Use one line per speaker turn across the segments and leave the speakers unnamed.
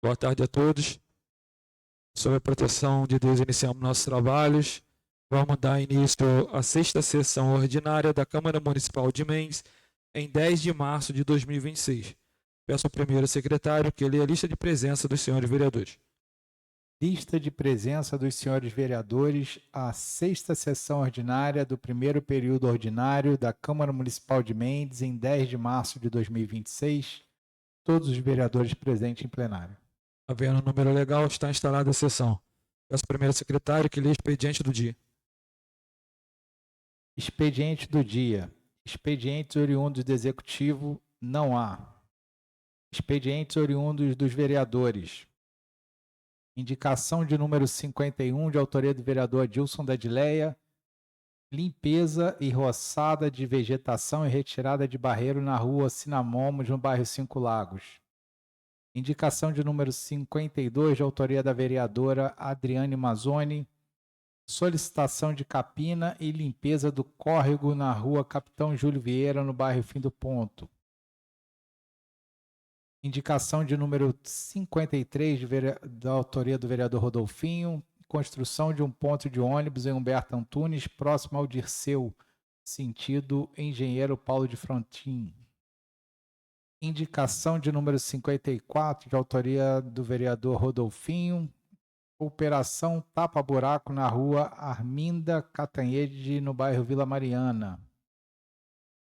Boa tarde a todos. Sob a proteção de Deus, iniciamos nossos trabalhos. Vamos dar início à sexta sessão ordinária da Câmara Municipal de Mendes, em 10 de março de 2026. Peço ao primeiro secretário que leia a lista de presença dos senhores vereadores.
Lista de presença dos senhores vereadores à sexta sessão ordinária do primeiro período ordinário da Câmara Municipal de Mendes, em 10 de março de 2026. Todos os vereadores presentes em plenário.
Havendo o número legal, está instalada a sessão. Peço ao primeiro secretário que leia o expediente do dia.
Expediente do dia. Expedientes oriundos do Executivo, não há. Expedientes oriundos dos vereadores. Indicação de número 51, de autoria do vereador Adilson da Dileia. Limpeza e roçada de vegetação e retirada de barreiro na rua Cinamomos, no bairro Cinco Lagos. Indicação de número 52, de autoria da vereadora Adriane Mazzoni. Solicitação de capina e limpeza do córrego na rua Capitão Júlio Vieira, no bairro Fim do Ponto. Indicação de número 53, da autoria do vereador Rodolfinho. Construção de um ponto de ônibus em Humberto Antunes, próximo ao Dirceu, sentido Engenheiro Paulo de Frontin. Indicação de número 54, de autoria do vereador Rodolfinho. Operação Tapa-Buraco na rua Arminda Catanhede, no bairro Vila Mariana.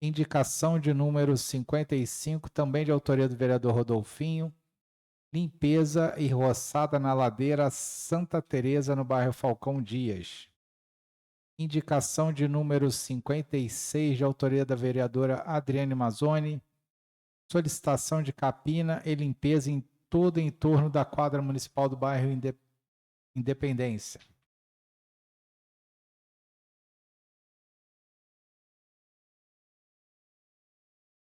Indicação de número 55, também de autoria do vereador Rodolfinho. Limpeza e roçada na ladeira Santa Teresa, no bairro Falcão Dias. Indicação de número 56, de autoria da vereadora Adriane Mazzoni. Solicitação de capina e limpeza em todo o entorno da quadra municipal do bairro Independência.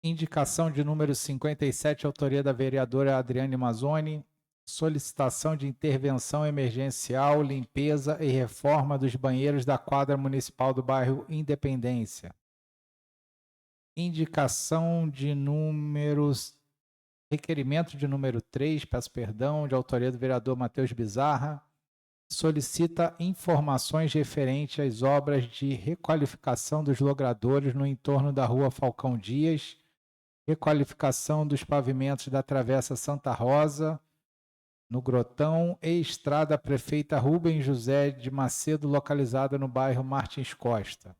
Indicação de número 57, autoria da vereadora Adriane Mazzoni. Solicitação de intervenção emergencial, limpeza e reforma dos banheiros da quadra municipal do bairro Independência. Indicação de números... Requerimento de número 3, peço perdão, de autoria do vereador Matheus Bizarra. Solicita informações referentes às obras de requalificação dos logradouros no entorno da rua Falcão Dias, requalificação dos pavimentos da Travessa Santa Rosa, no Grotão, e estrada Prefeita Rubem José de Macedo, localizada no bairro Martins Costa.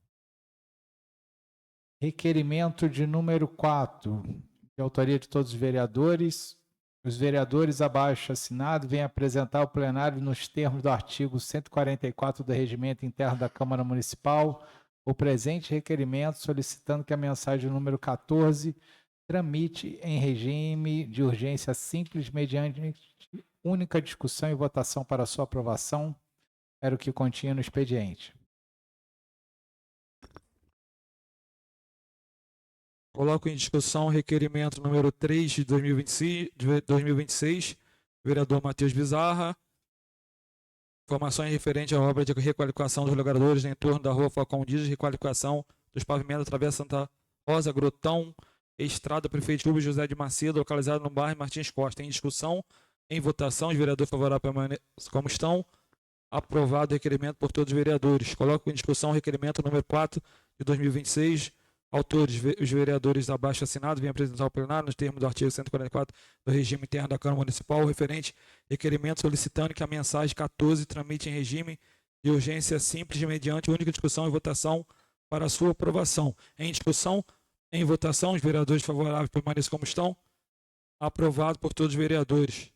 Requerimento de número 4, de autoria de todos os vereadores. Os vereadores abaixo assinados vêm apresentar ao plenário, nos termos do artigo 144 do Regimento Interno da Câmara Municipal, o presente requerimento, solicitando que a mensagem número 14 tramite em regime de urgência simples, mediante única discussão e votação para sua aprovação. Era o que continha no expediente.
Coloco em discussão o requerimento número 3 de 2026, vereador Matheus Bizarra. Informações referentes à obra de requalificação dos logradouros em torno da rua Falcão Dias, requalificação dos pavimentos da Travessa Santa Rosa, Grotão, estrada Prefeito Rubem José de Macedo, localizado no bairro Martins Costa. Em discussão, em votação, os vereadores favoráveis permanecem como estão. Aprovado o requerimento por todos os vereadores. Coloco em discussão o requerimento número 4 de 2026. Autores, os vereadores abaixo assinados, vêm apresentar ao plenário, nos termos do artigo 144 do regime interno da Câmara Municipal, referente requerimento solicitando que a mensagem 14 tramite em regime de urgência simples, mediante única discussão e votação para sua aprovação. Em discussão, em votação, os vereadores favoráveis permaneçam como estão. Aprovado por todos os vereadores.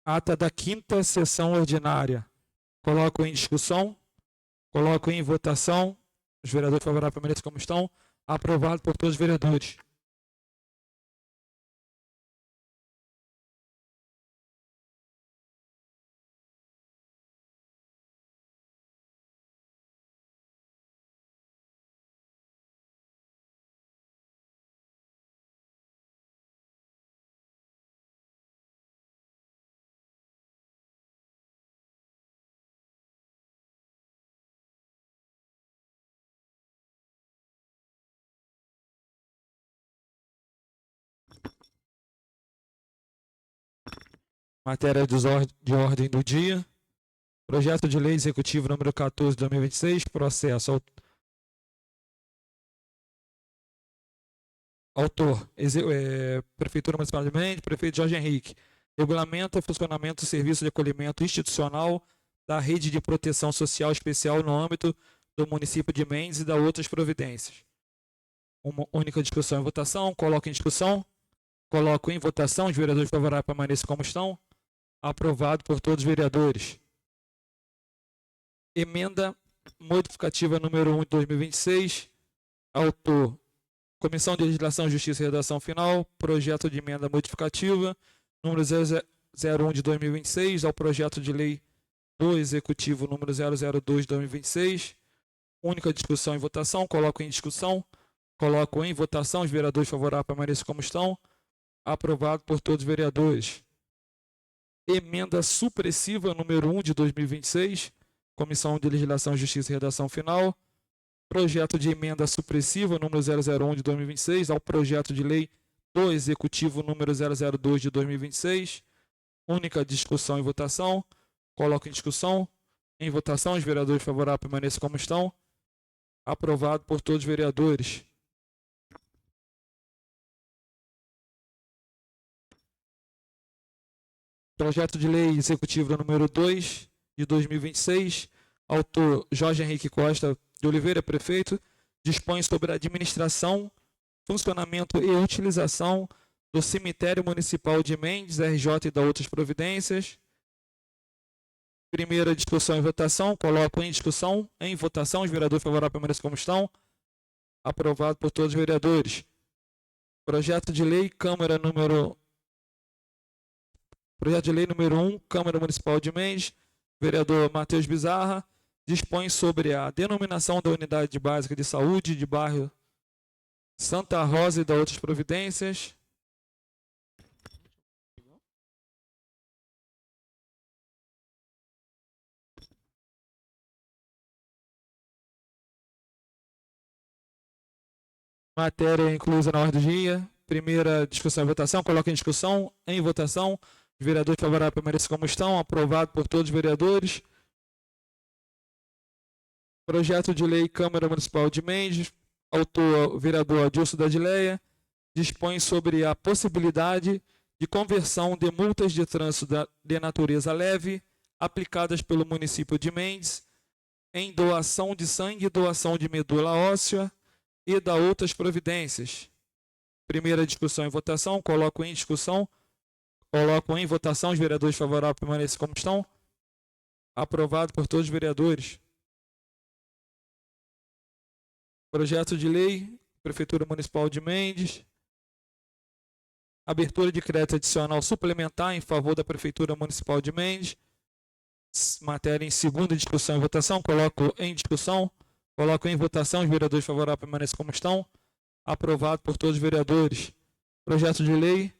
Ata da 5ª sessão ordinária. Coloco em discussão, coloco em votação. Os vereadores favoráveis permaneçam como estão. Aprovado por todos os vereadores. Matéria de ordem do dia. Projeto de lei executivo número 14 de 2026, processo. Autor, Prefeitura Municipal de Mendes, prefeito Jorge Henrique. Regulamenta o funcionamento do serviço de acolhimento institucional da rede de proteção social especial no âmbito do município de Mendes e da outras providências. Uma única discussão e votação. Coloco em discussão. Coloco em votação. Os vereadores favoráveis permaneçam como estão. Aprovado por todos os vereadores. Emenda modificativa número 1 de 2026. Autor, Comissão de Legislação, Justiça e Redação Final. Projeto de emenda modificativa número 001 de 2026 ao projeto de lei do Executivo número 002 de 2026. Única discussão e votação. Coloco em discussão. Coloco em votação. Os vereadores favoráveis permaneçam como estão. Aprovado por todos os vereadores. Emenda supressiva número 1 de 2026. Comissão de Legislação, Justiça e Redação Final. Projeto de emenda supressiva número 001 de 2026 ao projeto de lei do Executivo número 002 de 2026. Única discussão e votação. Coloco em discussão. Em votação, os vereadores favoráveis permaneçam como estão. Aprovado por todos os vereadores. Projeto de lei executivo número 2 de 2026. Autor Jorge Henrique Costa de Oliveira, prefeito. Dispõe sobre a administração, funcionamento e utilização do cemitério municipal de Mendes, RJ e da outras providências. Primeira discussão e votação. Coloco em discussão. Em votação, os vereadores favoráveis permaneçam como estão. Aprovado por todos os vereadores. Projeto de lei número 1, Câmara Municipal de Mendes, vereador Matheus Bizarra, dispõe sobre a denominação da unidade básica de saúde de bairro Santa Rosa e da outras providências. Matéria inclusa na ordem do dia. Primeira discussão e votação. Coloca em discussão. Em votação. Os vereadores favoráveis permanecem como estão. Aprovado por todos os vereadores. Projeto de lei Câmara Municipal de Mendes. Autor, o vereador Adilson da Adileia. Dispõe sobre a possibilidade de conversão de multas de trânsito de natureza leve aplicadas pelo município de Mendes em doação de sangue, doação de medula óssea e da outras providências. Primeira discussão e votação. Coloco em discussão. Coloco em votação. Os vereadores favoráveis permanecem como estão. Aprovado por todos os vereadores. Projeto de lei, Prefeitura Municipal de Mendes. Abertura de crédito adicional suplementar em favor da Prefeitura Municipal de Mendes. Matéria em segunda discussão e votação. Coloco em discussão. Coloco em votação. Os vereadores favoráveis permanecem como estão. Aprovado por todos os vereadores. Projeto de lei,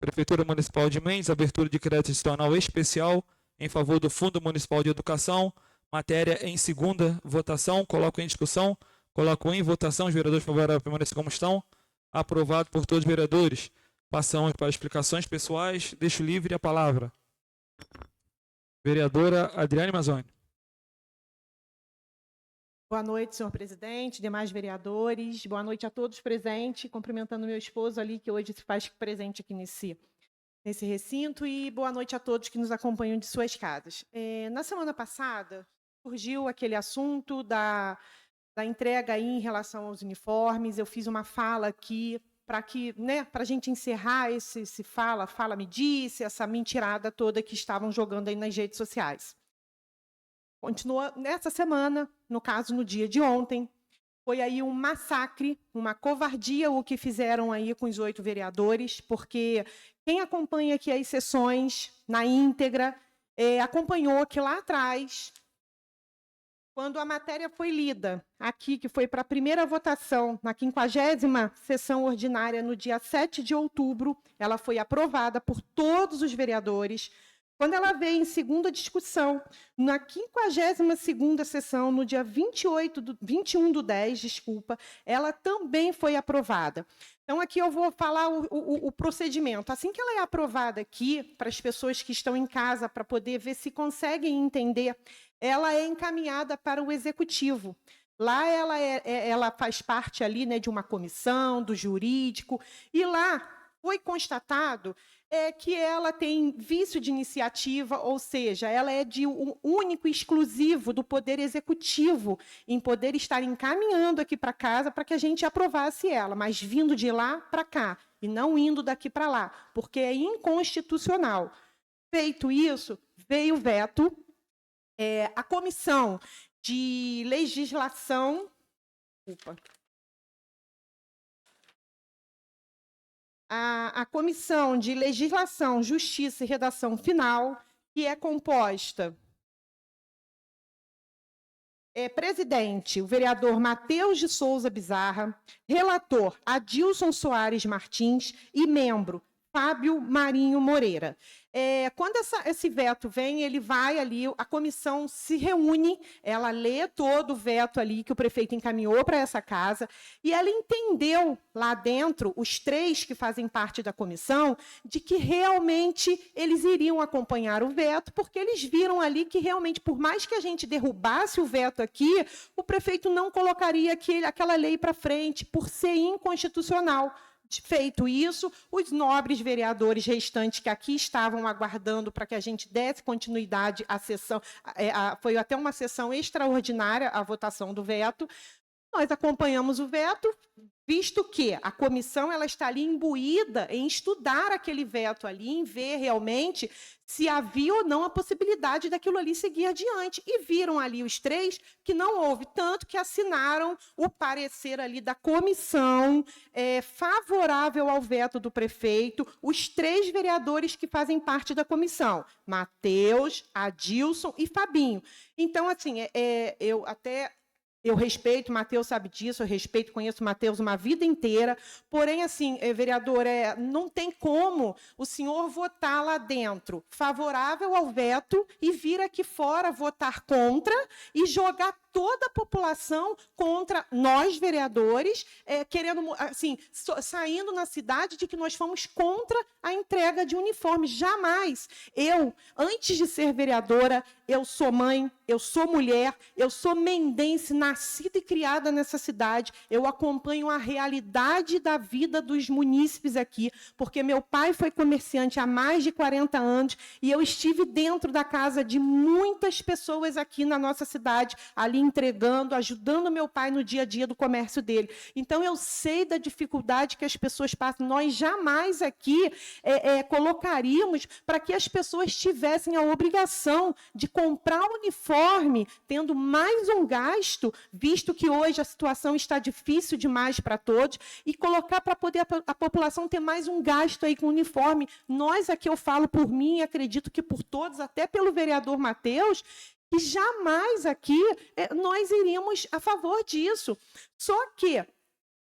Prefeitura Municipal de Mendes. Abertura de crédito adicional especial em favor do Fundo Municipal de Educação. Matéria em segunda votação. Coloco em discussão. Coloco em votação. Os vereadores favoráveis permanecem como estão. Aprovado por todos os vereadores. Passamos para explicações pessoais. Deixo livre a palavra. Vereadora Adriane Mazzoni.
Boa noite, senhor presidente, demais vereadores. Boa noite a todos presentes. Cumprimentando meu esposo ali, que hoje se faz presente aqui nesse recinto. E boa noite a todos que nos acompanham de suas casas. Na semana passada, surgiu aquele assunto da entrega aí em relação aos uniformes. Eu fiz uma fala aqui para que, né, para a gente encerrar esse fala me disse, essa mentirada toda que estavam jogando aí nas redes sociais. Continua nessa semana, no caso, no dia de ontem, foi aí um massacre, uma covardia o que fizeram aí com os 8 vereadores, porque quem acompanha aqui as sessões na íntegra, acompanhou que lá atrás, quando a matéria foi lida aqui, que foi para a primeira votação, na 50ª sessão ordinária, no dia 7 de outubro, ela foi aprovada por todos os vereadores, Quando ela veio em segunda discussão, na 52ª sessão, no dia 21/10, desculpa, ela também foi aprovada. Então, aqui eu vou falar o procedimento. Assim que ela é aprovada aqui, para as pessoas que estão em casa, para poder ver se conseguem entender, ela é encaminhada para o Executivo. Lá ela faz parte ali, né, de uma comissão, do jurídico, e lá foi constatado que ela tem vício de iniciativa, ou seja, ela é de único e exclusivo do Poder Executivo, em poder estar encaminhando aqui para casa para que a gente aprovasse ela, mas vindo de lá para cá, e não indo daqui para lá, porque é inconstitucional. Feito isso, veio o veto, a Comissão de Legislação... A Comissão de Legislação, Justiça e Redação Final, que é composta presidente, o vereador Matheus de Souza Bizarra, relator Adilson Soares Martins e membro Fábio Marinho Moreira. Quando esse veto vem, ele vai ali, a comissão se reúne, ela lê todo o veto ali que o prefeito encaminhou para essa casa, e ela entendeu lá dentro, os 3 que fazem parte da comissão, de que realmente eles iriam acompanhar o veto, porque eles viram ali que realmente, por mais que a gente derrubasse o veto aqui, o prefeito não colocaria aquela lei para frente, por ser inconstitucional. Feito isso, os nobres vereadores restantes que aqui estavam aguardando para que a gente desse continuidade à sessão, foi até uma sessão extraordinária a votação do veto, nós acompanhamos o veto, visto que a comissão ela está ali imbuída em estudar aquele veto ali, em ver realmente se havia ou não a possibilidade daquilo ali seguir adiante. E viram ali os 3 que não houve, tanto que assinaram o parecer ali da comissão favorável ao veto do prefeito, os 3 vereadores que fazem parte da comissão, Matheus, Adilson e Fabinho. Então, assim, eu respeito, o Matheus sabe disso, eu respeito, conheço o Matheus uma vida inteira, porém, assim, vereador, não tem como o senhor votar lá dentro favorável ao veto e vir aqui fora votar contra e jogar toda a população contra nós, vereadores, querendo, assim, saindo na cidade de que nós fomos contra a entrega de uniformes. Jamais. Eu, antes de ser vereadora, eu sou mãe, eu sou mulher, eu sou mendense, nascida e criada nessa cidade. Eu acompanho a realidade da vida dos munícipes aqui, porque meu pai foi comerciante há mais de 40 anos e eu estive dentro da casa de muitas pessoas aqui na nossa cidade, ali entregando, ajudando meu pai no dia a dia do comércio dele. Então, eu sei da dificuldade que as pessoas passam. Nós jamais aqui colocaríamos para que as pessoas tivessem a obrigação de comprar uniforme, tendo mais um gasto, visto que hoje a situação está difícil demais para todos, e colocar para poder a população ter mais um gasto aí com uniforme. Nós aqui, eu falo por mim, e acredito que por todos, até pelo vereador Matheus, que jamais aqui nós iríamos a favor disso. Só que,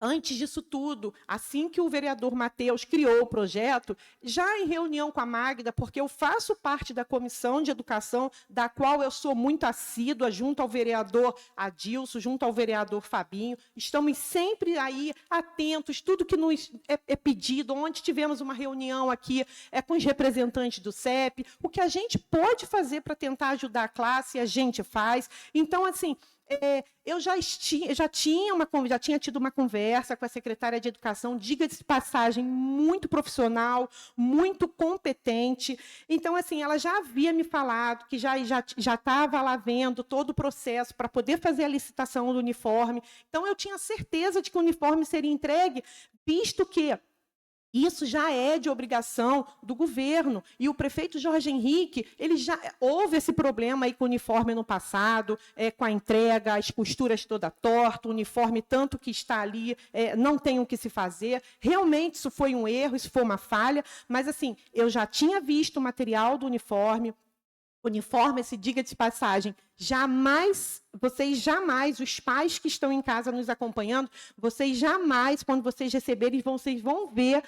antes disso tudo, assim que o vereador Matheus criou o projeto, já em reunião com a Magda, porque eu faço parte da Comissão de Educação, da qual eu sou muito assídua, junto ao vereador Adilson, junto ao vereador Fabinho, estamos sempre aí atentos, tudo que nos é pedido, onde tivemos uma reunião aqui com os representantes do CEP, o que a gente pode fazer para tentar ajudar a classe, a gente faz. Então, assim, eu já tinha tido uma conversa com a secretária de Educação, diga-se de passagem, muito profissional, muito competente. Então, assim, ela já havia me falado que já estava lá vendo todo o processo para poder fazer a licitação do uniforme. Então, eu tinha certeza de que o uniforme seria entregue, visto que isso já é de obrigação do governo. E o prefeito Jorge Henrique, ele já houve esse problema aí com o uniforme no passado, com a entrega, as costuras toda torta, o uniforme tanto que está ali, não tem o que se fazer. Realmente isso foi um erro, isso foi uma falha, mas assim, eu já tinha visto o material do uniforme, se diga de passagem, vocês jamais, os pais que estão em casa nos acompanhando, vocês jamais, quando vocês receberem, vocês vão ver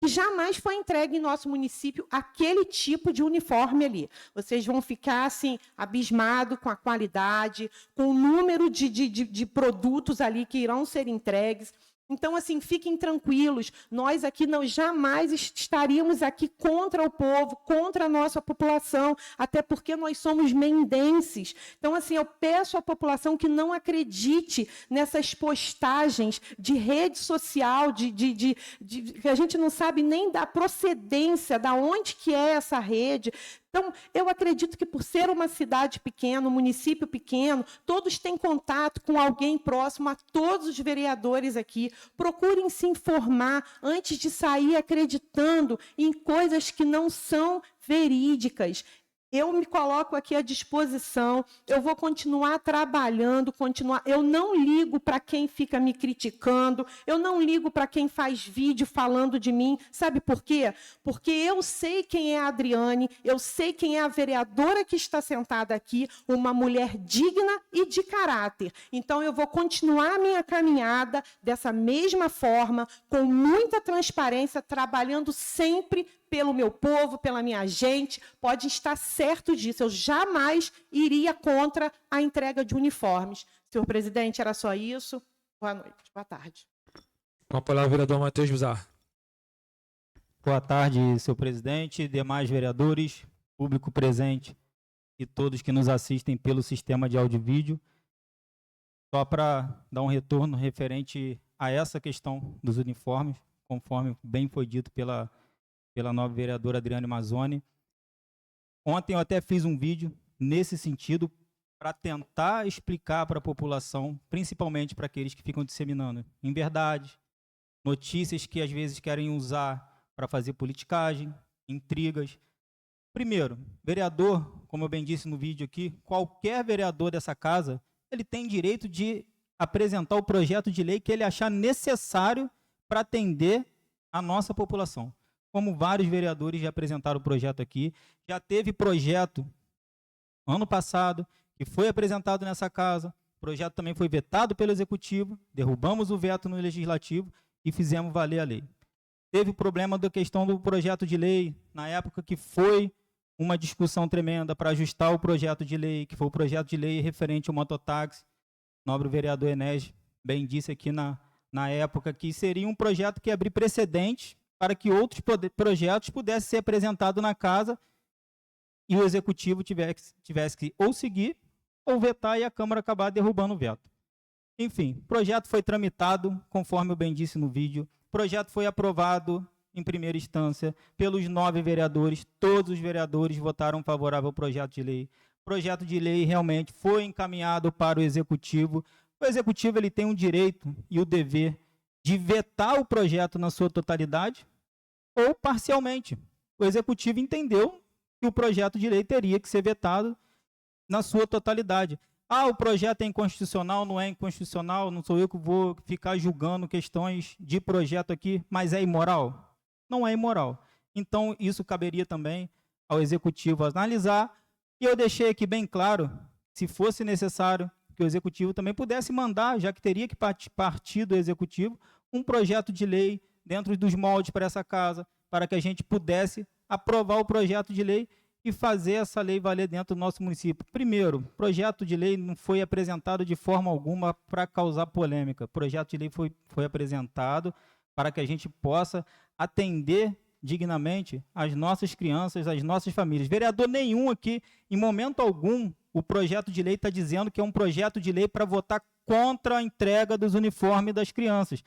que jamais foi entregue em nosso município aquele tipo de uniforme ali. Vocês vão ficar assim, abismados com a qualidade, com o número de produtos ali que irão ser entregues. Então, assim, fiquem tranquilos, nós aqui não jamais estaríamos aqui contra o povo, contra a nossa população, até porque nós somos mendenses. Então, assim, eu peço à população que não acredite nessas postagens de rede social, que a gente não sabe nem da procedência, da onde que é essa rede. Então, eu acredito que por ser uma cidade pequena, um município pequeno, todos têm contato com alguém próximo, a todos os vereadores aqui. Procurem se informar antes de sair acreditando em coisas que não são verídicas. Eu me coloco aqui à disposição, eu vou continuar trabalhando, eu não ligo para quem fica me criticando, eu não ligo para quem faz vídeo falando de mim, sabe por quê? Porque eu sei quem é a Adriane, eu sei quem é a vereadora que está sentada aqui, uma mulher digna e de caráter. Então, eu vou continuar a minha caminhada dessa mesma forma, com muita transparência, trabalhando sempre pelo meu povo, pela minha gente, pode estar certo disso. Eu jamais iria contra a entrega de uniformes. Senhor presidente, era só isso. Boa noite, boa tarde.
Com a palavra, o vereador Matheus Bizarro.
Boa tarde, senhor presidente, demais vereadores, público presente e todos que nos assistem pelo sistema de áudio e vídeo. Só para dar um retorno referente a essa questão dos uniformes, conforme bem foi dito pela nova vereadora Adriane Mazzoni. Ontem eu até fiz um vídeo nesse sentido para tentar explicar para a população, principalmente para aqueles que ficam disseminando inverdades, notícias que às vezes querem usar para fazer politicagem, intrigas. Primeiro, vereador, como eu bem disse no vídeo aqui, qualquer vereador dessa casa, ele tem direito de apresentar o projeto de lei que ele achar necessário para atender a nossa população. Como vários vereadores já apresentaram o projeto aqui, já teve projeto ano passado, que foi apresentado nessa casa, o projeto também foi vetado pelo Executivo, derrubamos o veto no Legislativo e fizemos valer a lei. Teve o problema da questão do projeto de lei, na época que foi uma discussão tremenda para ajustar o projeto de lei, que foi o projeto de lei referente ao mototáxi. O nobre vereador Enes bem disse aqui na época que seria um projeto que ia abrir precedentes para que outros projetos pudessem ser apresentados na casa e o Executivo tivesse que ou seguir ou vetar e a Câmara acabar derrubando o veto. Enfim, o projeto foi tramitado, conforme eu bem disse no vídeo, o projeto foi aprovado em primeira instância pelos 9 vereadores, todos os vereadores votaram favorável ao projeto de lei. O projeto de lei realmente foi encaminhado para o Executivo. O Executivo ele tem o direito e o dever de vetar o projeto na sua totalidade ou parcialmente. O Executivo entendeu que o projeto de lei teria que ser vetado na sua totalidade. Ah, o projeto é inconstitucional, não é inconstitucional, não sou eu que vou ficar julgando questões de projeto aqui, mas é imoral? Não é imoral. Então, isso caberia também ao Executivo analisar, e eu deixei aqui bem claro, se fosse necessário, que o Executivo também pudesse mandar, já que teria que partir do Executivo, um projeto de lei dentro dos moldes para essa casa, para que a gente pudesse aprovar o projeto de lei e fazer essa lei valer dentro do nosso município. Primeiro, o projeto de lei não foi apresentado de forma alguma para causar polêmica. O projeto de lei foi apresentado para que a gente possa atender dignamente as nossas crianças, as nossas famílias. Vereador nenhum aqui, em momento algum, o projeto de lei está dizendo que é um projeto de lei para votar contra a entrega dos uniformes das crianças.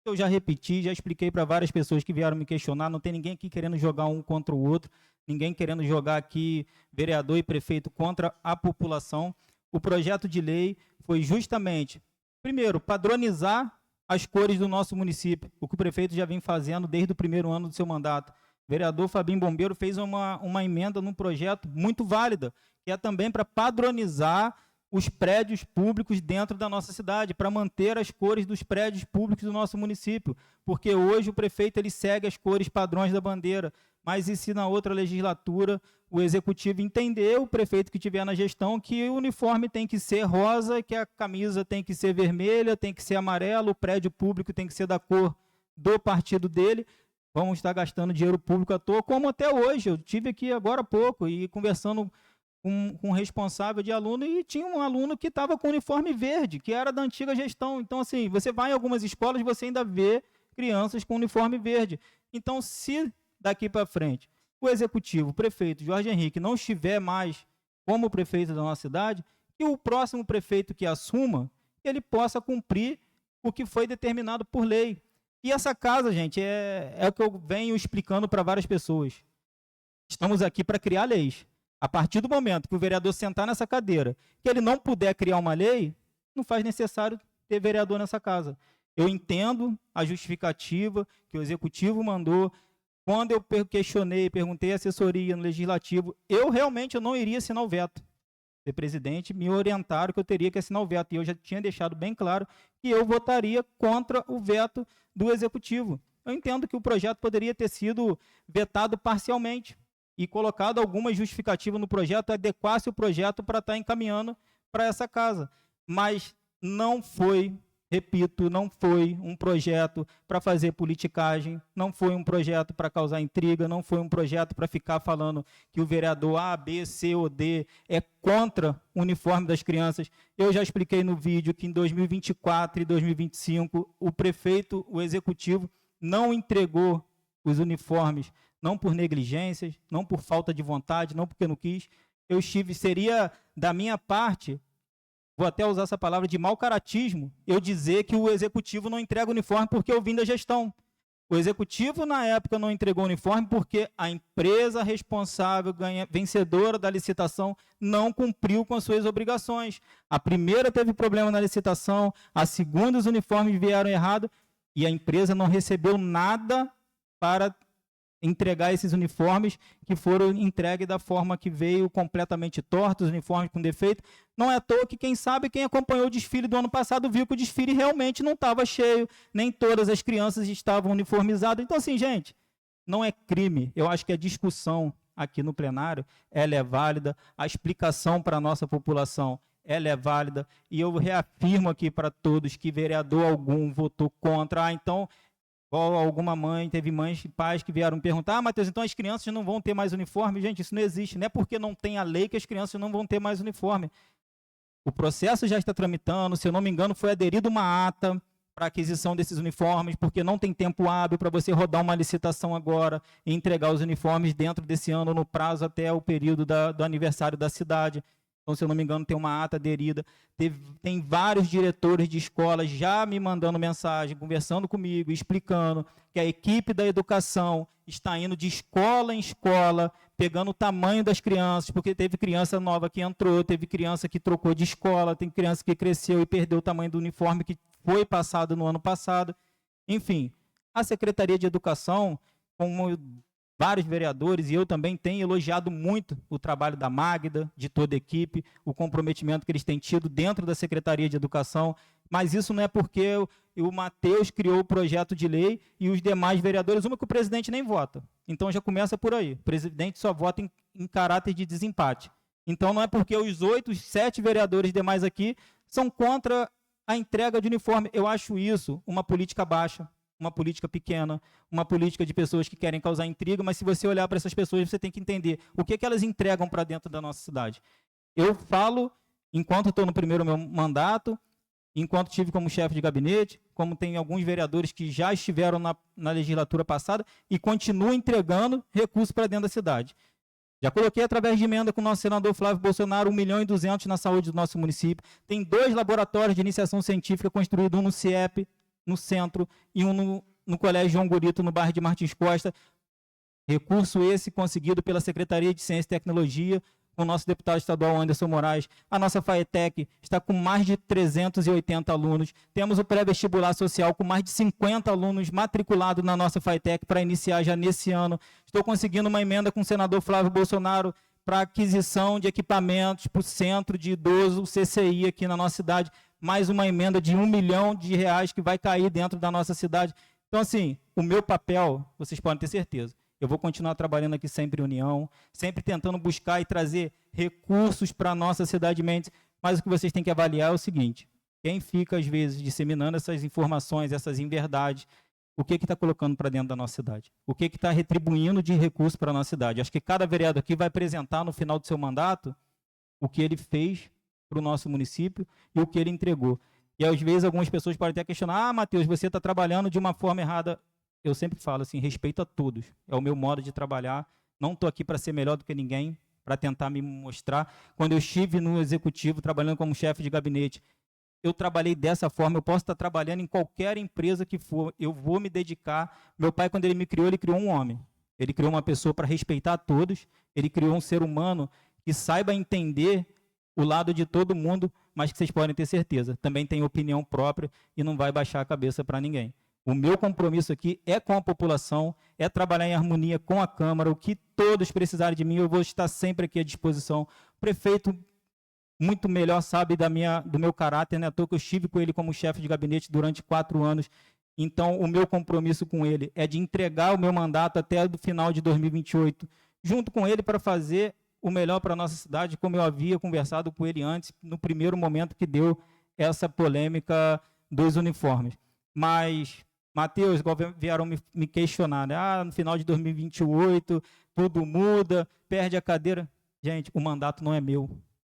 Eu já repeti, já expliquei para várias pessoas que vieram me questionar, não tem ninguém aqui querendo jogar um contra o outro, ninguém querendo jogar aqui vereador e prefeito contra a população. O projeto de lei foi justamente, primeiro, padronizar as cores do nosso município, o que o prefeito já vem fazendo desde o primeiro ano do seu mandato. O vereador Fabinho Bombeiro fez uma emenda num projeto muito válida, que é também para padronizar os prédios públicos dentro da nossa cidade, para manter as cores dos prédios públicos do nosso município, porque hoje o prefeito ele segue as cores padrões da bandeira, mas e se na outra legislatura o Executivo entender, o prefeito que tiver na gestão, que o uniforme tem que ser rosa, que a camisa tem que ser vermelha, tem que ser amarelo, o prédio público tem que ser da cor do partido dele, vamos estar gastando dinheiro público à toa, como até hoje. Eu tive aqui agora há pouco e conversando com um responsável de aluno e tinha um aluno que estava com uniforme verde, que era da antiga gestão. Então, assim, você vai em algumas escolas e você ainda vê crianças com uniforme verde. Então, se daqui para frente o executivo, o prefeito Jorge Henrique não estiver mais como prefeito da nossa cidade, que o próximo prefeito que assuma, ele possa cumprir o que foi determinado por lei. E essa casa, gente, é o que eu venho explicando para várias pessoas. Estamos aqui para criar leis. A partir do momento que o vereador sentar nessa cadeira, que ele não puder criar uma lei, não faz necessário ter vereador nessa casa. Eu entendo a justificativa que o executivo mandou. Quando eu questionei, perguntei à assessoria no legislativo, eu realmente não iria assinar o veto. Ser presidente, me orientaram que eu teria que assinar o veto. E eu já tinha deixado bem claro que eu votaria contra o veto do executivo. Eu entendo que o projeto poderia ter sido vetado parcialmente e colocado alguma justificativa no projeto, adequasse o projeto para estar encaminhando para essa casa. Mas não foi, repito, não foi um projeto para fazer politicagem, não foi um projeto para causar intriga, não foi um projeto para ficar falando que o vereador A, B, C ou D é contra o uniforme das crianças. Eu já expliquei no vídeo que em 2024 e 2025 o prefeito, o executivo, não entregou os uniformes, não por negligências, não por falta de vontade, não porque não quis. Seria da minha parte, vou até usar essa palavra de mau caratismo, eu dizer que o executivo não entrega o uniforme porque eu vim da gestão. O executivo, na época, não entregou o uniforme porque a empresa responsável, vencedora da licitação, não cumpriu com as suas obrigações. A primeira teve problema na licitação, a segunda os uniformes vieram errado e a empresa não recebeu nada para entregar esses uniformes que foram entregues da forma que veio, completamente tortos, uniformes com defeito. Não é à toa que quem acompanhou o desfile do ano passado viu que o desfile realmente não estava cheio, nem todas as crianças estavam uniformizadas. Então, assim, gente, não é crime. Eu acho que a discussão aqui no plenário, ela é válida, a explicação para a nossa população, ela é válida, e eu reafirmo aqui para todos que vereador algum votou contra. Então, igual alguma mãe, teve mães e pais que vieram perguntar, Matheus, então as crianças não vão ter mais uniforme? Gente, isso não existe. Não é porque não tem a lei que as crianças não vão ter mais uniforme. O processo já está tramitando, se eu não me engano, foi aderida uma ata para aquisição desses uniformes, porque não tem tempo hábil para você rodar uma licitação agora e entregar os uniformes dentro desse ano, no prazo até o período do aniversário da cidade. Então, se eu não me engano, tem uma ata aderida. Tem vários diretores de escolas já me mandando mensagem, conversando comigo, explicando que a equipe da educação está indo de escola em escola, pegando o tamanho das crianças, porque teve criança nova que entrou, teve criança que trocou de escola, tem criança que cresceu e perdeu o tamanho do uniforme que foi passado no ano passado. Enfim, a Secretaria de Educação, como vários vereadores, e eu também tenho elogiado muito o trabalho da Magda, de toda a equipe, o comprometimento que eles têm tido dentro da Secretaria de Educação, mas isso não é porque o Matheus criou o projeto de lei e os demais vereadores, que o presidente nem vota. Então já começa por aí. O presidente só vota em caráter de desempate. Então não é porque os 7 vereadores demais aqui são contra a entrega de uniforme. Eu acho isso uma política baixa, uma política pequena, uma política de pessoas que querem causar intriga, mas se você olhar para essas pessoas, você tem que entender o que elas entregam para dentro da nossa cidade. Eu falo, enquanto estou no primeiro meu mandato, enquanto estive como chefe de gabinete, como tem alguns vereadores que já estiveram na legislatura passada e continuam entregando recursos para dentro da cidade. Já coloquei através de emenda com o nosso senador Flávio Bolsonaro 1.200.000 na saúde do nosso município. Tem 2 laboratórios de iniciação científica construídos, um no CIEP, no centro, e um no Colégio João Gorito, no bairro de Martins Costa. Recurso esse conseguido pela Secretaria de Ciência e Tecnologia, com o nosso deputado estadual Anderson Moraes. A nossa FAETEC está com mais de 380 alunos. Temos o pré-vestibular social com mais de 50 alunos matriculados na nossa FAETEC para iniciar já nesse ano. Estou conseguindo uma emenda com o senador Flávio Bolsonaro para aquisição de equipamentos para o Centro de Idoso, o CCI, aqui na nossa cidade. Mais uma emenda de R$1 milhão que vai cair dentro da nossa cidade. Então, assim, o meu papel, vocês podem ter certeza, eu vou continuar trabalhando aqui sempre em união, sempre tentando buscar e trazer recursos para a nossa cidade de Mendes, mas o que vocês têm que avaliar é o seguinte: quem fica, às vezes, disseminando essas informações, essas inverdades, o que está colocando para dentro da nossa cidade? O que está retribuindo de recurso para a nossa cidade? Acho que cada vereador aqui vai apresentar no final do seu mandato o que ele fez para o nosso município e o que ele entregou. E às vezes algumas pessoas podem até questionar, Matheus, você está trabalhando de uma forma errada. Eu sempre falo assim, respeito a todos. É o meu modo de trabalhar. Não estou aqui para ser melhor do que ninguém, para tentar me mostrar. Quando eu estive no executivo, trabalhando como chefe de gabinete, eu trabalhei dessa forma, eu posso estar trabalhando em qualquer empresa que for, eu vou me dedicar. Meu pai, quando ele me criou, ele criou um homem. Ele criou uma pessoa para respeitar todos, ele criou um ser humano que saiba entender o lado de todo mundo, mas que vocês podem ter certeza, também tem opinião própria e não vai baixar a cabeça para ninguém. O meu compromisso aqui é com a população, é trabalhar em harmonia com a Câmara, o que todos precisarem de mim, eu vou estar sempre aqui à disposição. O prefeito muito melhor sabe do meu caráter, né? À toa que eu estive com ele como chefe de gabinete durante 4 anos. Então, o meu compromisso com ele é de entregar o meu mandato até o final de 2028, junto com ele para fazer o melhor para a nossa cidade, como eu havia conversado com ele antes, no primeiro momento que deu essa polêmica dos uniformes. Mas, Matheus, igual vieram me questionar, né? No final de 2028, tudo muda, perde a cadeira. Gente, o mandato não é meu.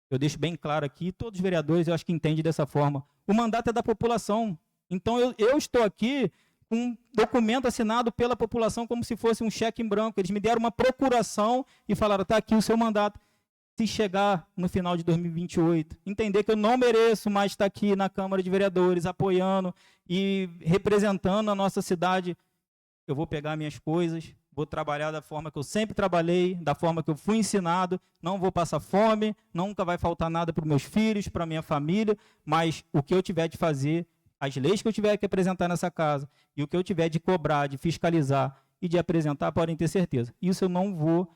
Eu deixo bem claro aqui, todos os vereadores eu acho que entendem dessa forma. O mandato é da população. Então, eu estou aqui com um documento assinado pela população como se fosse um cheque em branco. Eles me deram uma procuração e falaram, está aqui o seu mandato. Se chegar no final de 2028, entender que eu não mereço mais estar aqui na Câmara de Vereadores, apoiando e representando a nossa cidade, eu vou pegar minhas coisas, vou trabalhar da forma que eu sempre trabalhei, da forma que eu fui ensinado, não vou passar fome, nunca vai faltar nada para os meus filhos, para a minha família, mas o que eu tiver de fazer, as leis que eu tiver que apresentar nessa casa e o que eu tiver de cobrar, de fiscalizar e de apresentar, podem ter certeza. Isso eu não vou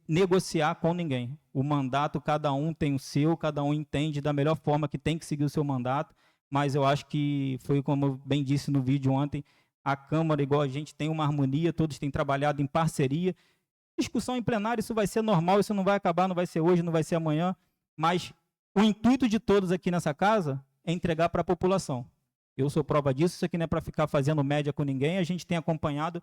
negociar com ninguém. O mandato, cada um tem o seu, cada um entende da melhor forma que tem que seguir o seu mandato, mas eu acho que foi como eu bem disse no vídeo ontem, a Câmara, igual a gente, tem uma harmonia, todos têm trabalhado em parceria. Discussão em plenário, isso vai ser normal, isso não vai acabar, não vai ser hoje, não vai ser amanhã, mas o intuito de todos aqui nessa casa é entregar para a população. Eu sou prova disso, isso aqui não é para ficar fazendo média com ninguém, a gente tem acompanhado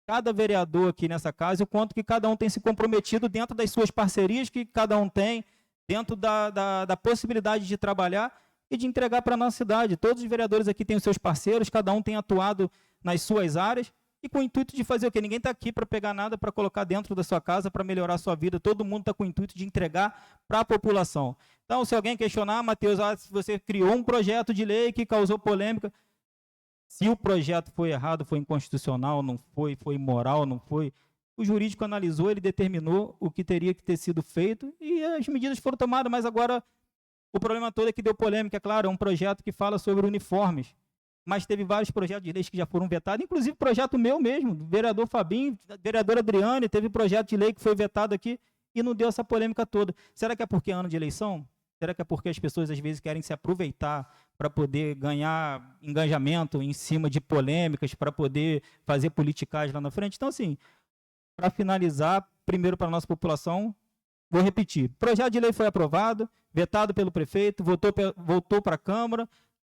cada vereador aqui nessa casa e o quanto que cada um tem se comprometido dentro das suas parcerias que cada um tem, dentro da possibilidade de trabalhar e de entregar para a nossa cidade. Todos os vereadores aqui têm os seus parceiros, cada um tem atuado nas suas áreas e com o intuito de fazer o quê? Ninguém está aqui para pegar nada, para colocar dentro da sua casa, para melhorar a sua vida. Todo mundo está com o intuito de entregar para a população. Então, se alguém questionar, Matheus, se você criou um projeto de lei que causou polêmica, se o projeto foi errado, foi inconstitucional, não foi, foi imoral, não foi, o jurídico analisou, ele determinou o que teria que ter sido feito e as medidas foram tomadas, mas agora o problema todo é que deu polêmica, é claro, é um projeto que fala sobre uniformes, mas teve vários projetos de leis que já foram vetados, inclusive projeto meu mesmo, do vereador Fabinho, vereadora Adriane, teve projeto de lei que foi vetado aqui e não deu essa polêmica toda. Será que é porque é ano de eleição? Será que é porque as pessoas às vezes querem se aproveitar para poder ganhar engajamento em cima de polêmicas, para poder fazer politicagem lá na frente? Então, assim, para finalizar, primeiro para a nossa população, vou repetir, projeto de lei foi aprovado, vetado pelo prefeito, voltou para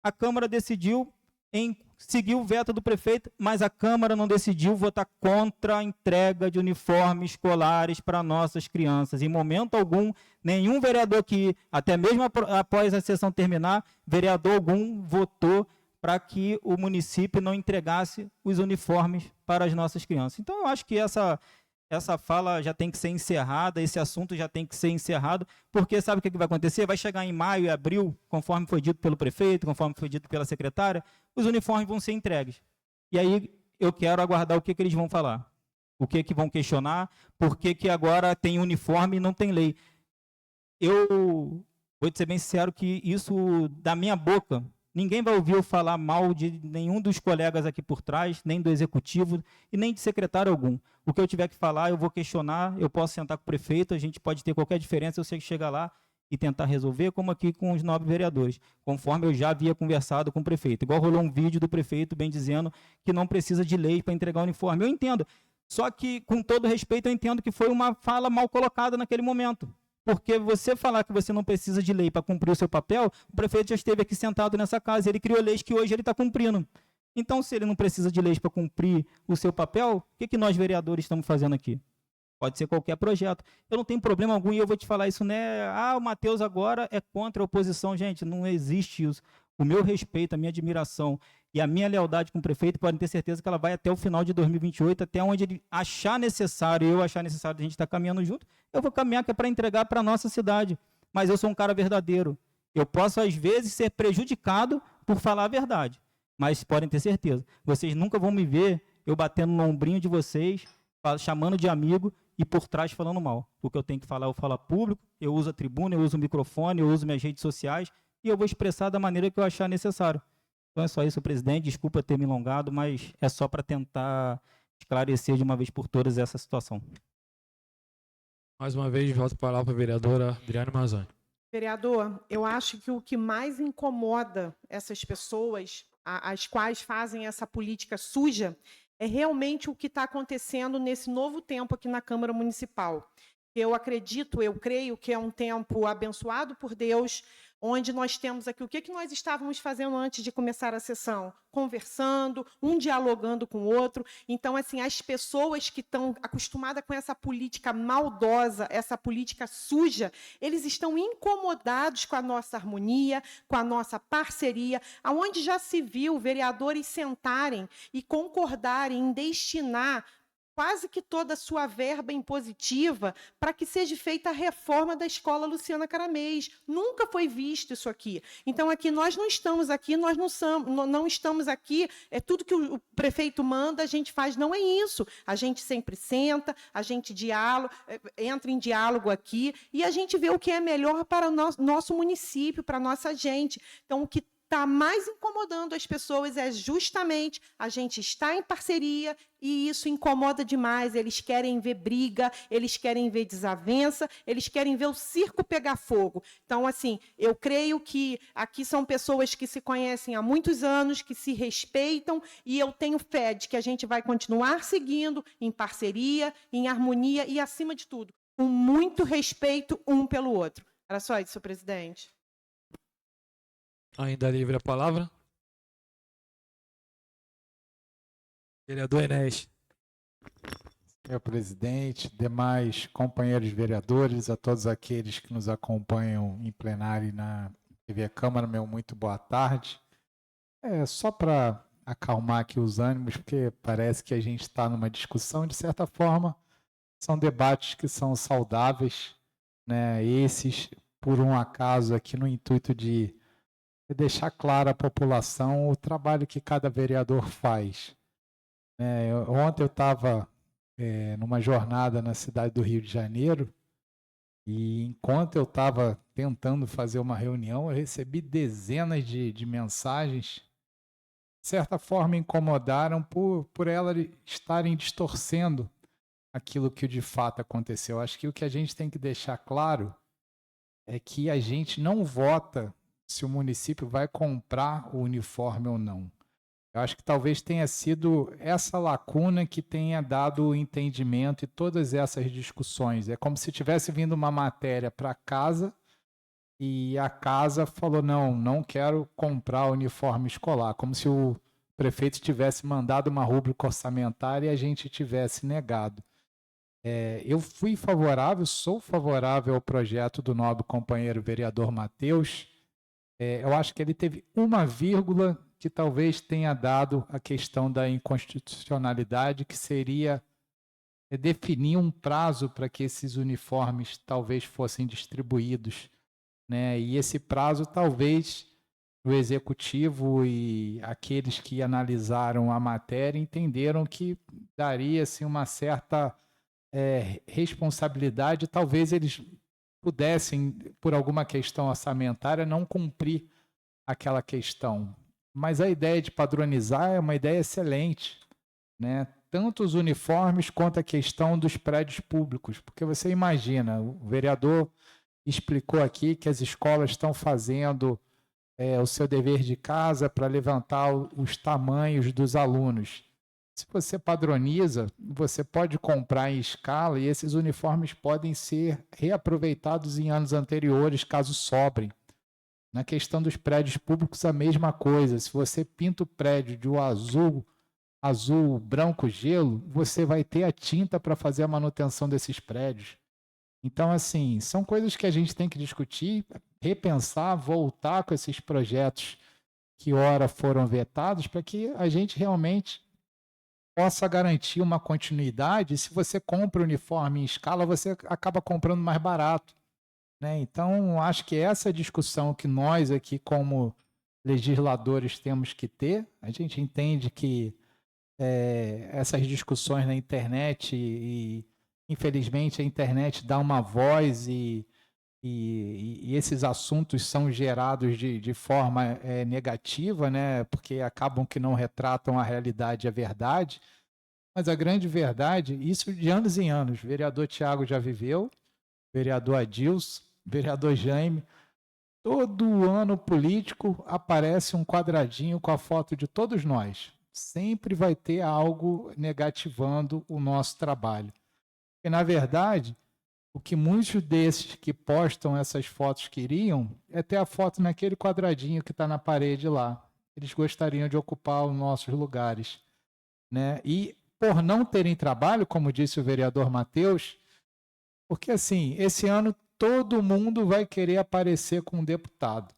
a Câmara decidiu em seguir o veto do prefeito, mas a Câmara não decidiu votar contra a entrega de uniformes escolares para nossas crianças. Em momento algum, nenhum vereador que, até mesmo após a sessão terminar, vereador algum votou para que o município não entregasse os uniformes para as nossas crianças. Então, eu acho que essa fala já tem que ser encerrada, esse assunto já tem que ser encerrado, porque sabe o que vai acontecer? Vai chegar em maio e abril, conforme foi dito pelo prefeito, conforme foi dito pela secretária, os uniformes vão ser entregues. E aí eu quero aguardar o que eles vão falar, o que vão questionar, por que agora tem uniforme e não tem lei. Eu vou te ser bem sincero que isso, da minha boca, ninguém vai ouvir eu falar mal de nenhum dos colegas aqui por trás, nem do executivo e nem de secretário algum. O que eu tiver que falar, eu vou questionar, eu posso sentar com o prefeito, a gente pode ter qualquer diferença, eu sei que chegar lá e tentar resolver, como aqui com os 9 vereadores, conforme eu já havia conversado com o prefeito. Igual rolou um vídeo do prefeito bem dizendo que não precisa de lei para entregar o uniforme. Eu entendo, só que, com todo respeito, eu entendo que foi uma fala mal colocada naquele momento. Porque você falar que você não precisa de lei para cumprir o seu papel, o prefeito já esteve aqui sentado nessa casa, ele criou leis que hoje ele está cumprindo. Então, se ele não precisa de leis para cumprir o seu papel, o que nós, vereadores, estamos fazendo aqui? Pode ser qualquer projeto. Eu não tenho problema algum, e eu vou te falar isso, né? Ah, o Matheus agora é contra a oposição. Gente, não existe isso. O meu respeito, a minha admiração e a minha lealdade com o prefeito, podem ter certeza que ela vai até o final de 2028, até onde ele achar necessário, eu achar necessário, a gente estar caminhando junto, eu vou caminhar, que é para entregar para a nossa cidade. Mas eu sou um cara verdadeiro. Eu posso, às vezes, ser prejudicado por falar a verdade. Mas podem ter certeza, vocês nunca vão me ver eu batendo no ombrinho de vocês, chamando de amigo e por trás falando mal. O que eu tenho que falar, eu falo público, eu uso a tribuna, eu uso o microfone, eu uso minhas redes sociais e eu vou expressar da maneira que eu achar necessário. Então é só isso, presidente. Desculpa ter me alongado, mas é só para tentar esclarecer de uma vez por todas essa situação.
Mais uma vez, volto a palavra para a vereadora Adriane Mazzoni.
Vereador, eu acho que o que mais incomoda essas pessoas, as quais fazem essa política suja, é realmente o que está acontecendo nesse novo tempo aqui na Câmara Municipal. Eu acredito, eu creio que é um tempo abençoado por Deus, onde nós temos aqui o que nós estávamos fazendo antes de começar a sessão? Conversando, um dialogando com o outro. Então, assim, as pessoas que estão acostumadas com essa política maldosa, essa política suja, eles estão incomodados com a nossa harmonia, com a nossa parceria, aonde já se viu vereadores sentarem e concordarem em destinar quase que toda a sua verba impositiva para que seja feita a reforma da escola Luciana Caramês. Nunca foi visto isso aqui. Então, aqui nós não estamos aqui, nós não estamos aqui, é tudo que o prefeito manda, a gente faz. Não é isso. A gente sempre senta, a gente entra em diálogo aqui e a gente vê o que é melhor para o nosso município, para a nossa gente. Então, o que está mais incomodando as pessoas é justamente a gente estar em parceria e isso incomoda demais. Eles querem ver briga, eles querem ver desavença, eles querem ver o circo pegar fogo. Então, assim, eu creio que aqui são pessoas que se conhecem há muitos anos, que se respeitam e eu tenho fé de que a gente vai continuar seguindo em parceria, em harmonia e, acima de tudo, com muito respeito um pelo outro. Era só isso, senhor presidente.
Ainda livre a palavra. Vereador Enéas.
Senhor presidente, demais companheiros vereadores, a todos aqueles que nos acompanham em plenário e na TV Câmara, meu muito boa tarde. Só para acalmar aqui os ânimos, porque parece que a gente está numa discussão, de certa forma, são debates que são saudáveis, né? Esses, por um acaso, aqui no intuito de deixar claro à população o trabalho que cada vereador faz. Ontem eu estava numa jornada na cidade do Rio de Janeiro e enquanto eu estava tentando fazer uma reunião, eu recebi dezenas de mensagens, de certa forma incomodaram por elas estarem distorcendo aquilo que de fato aconteceu. Acho que o que a gente tem que deixar claro é que a gente não vota se o município vai comprar o uniforme ou não. Eu acho que talvez tenha sido essa lacuna que tenha dado o entendimento e todas essas discussões. É como se tivesse vindo uma matéria para casa e a casa falou, não quero comprar o uniforme escolar, como se o prefeito tivesse mandado uma rúbrica orçamentária e a gente tivesse negado. Eu sou favorável ao projeto do nobre companheiro vereador Matheus. Eu acho que ele teve uma vírgula que talvez tenha dado a questão da inconstitucionalidade, que seria definir um prazo para que esses uniformes talvez fossem distribuídos, né? E esse prazo talvez o executivo e aqueles que analisaram a matéria entenderam que daria assim, uma certa responsabilidade, talvez eles pudessem, por alguma questão orçamentária, não cumprir aquela questão. Mas a ideia de padronizar é uma ideia excelente, né? Tanto os uniformes quanto a questão dos prédios públicos, porque você imagina, o vereador explicou aqui que as escolas estão fazendo o seu dever de casa para levantar os tamanhos dos alunos. Se você padroniza, você pode comprar em escala e esses uniformes podem ser reaproveitados em anos anteriores, caso sobrem. Na questão dos prédios públicos, a mesma coisa. Se você pinta o prédio de um azul, branco, gelo, você vai ter a tinta para fazer a manutenção desses prédios. Então, assim, são coisas que a gente tem que discutir, repensar, voltar com esses projetos que ora foram vetados, para que a gente realmente possa garantir uma continuidade. Se você compra uniforme em escala, você acaba comprando mais barato, né? Então, acho que essa discussão que nós aqui, como legisladores, temos que ter. A gente entende que essas discussões na internet e infelizmente a internet dá uma voz e esses assuntos são gerados de forma negativa, né? Porque acabam que não retratam a realidade e a verdade. Mas a grande verdade, isso de anos em anos, o vereador Tiago já viveu, vereador Adilson, vereador Jaime, todo ano político aparece um quadradinho com a foto de todos nós. Sempre vai ter algo negativando o nosso trabalho. Porque, na verdade, o que muitos desses que postam essas fotos queriam é ter a foto naquele quadradinho que está na parede lá. Eles gostariam de ocupar os nossos lugares, né? E por não terem trabalho, como disse o vereador Matheus, porque assim, esse ano todo mundo vai querer aparecer com um deputado.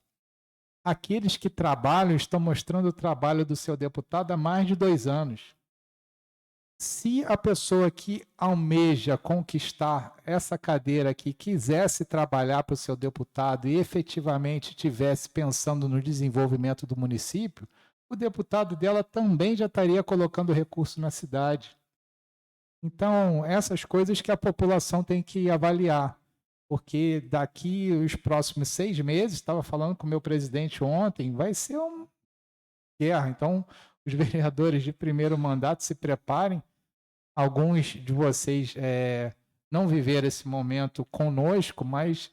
Aqueles que trabalham estão mostrando o trabalho do seu deputado há mais de 2 anos. Se a pessoa que almeja conquistar essa cadeira aqui quisesse trabalhar para o seu deputado e efetivamente estivesse pensando no desenvolvimento do município, o deputado dela também já estaria colocando recurso na cidade. Então, essas coisas que a população tem que avaliar, porque daqui os próximos 6 meses, estava falando com o meu presidente ontem, vai ser uma guerra. Então, os vereadores de primeiro mandato se preparem. Alguns de vocês não viveram esse momento conosco, mas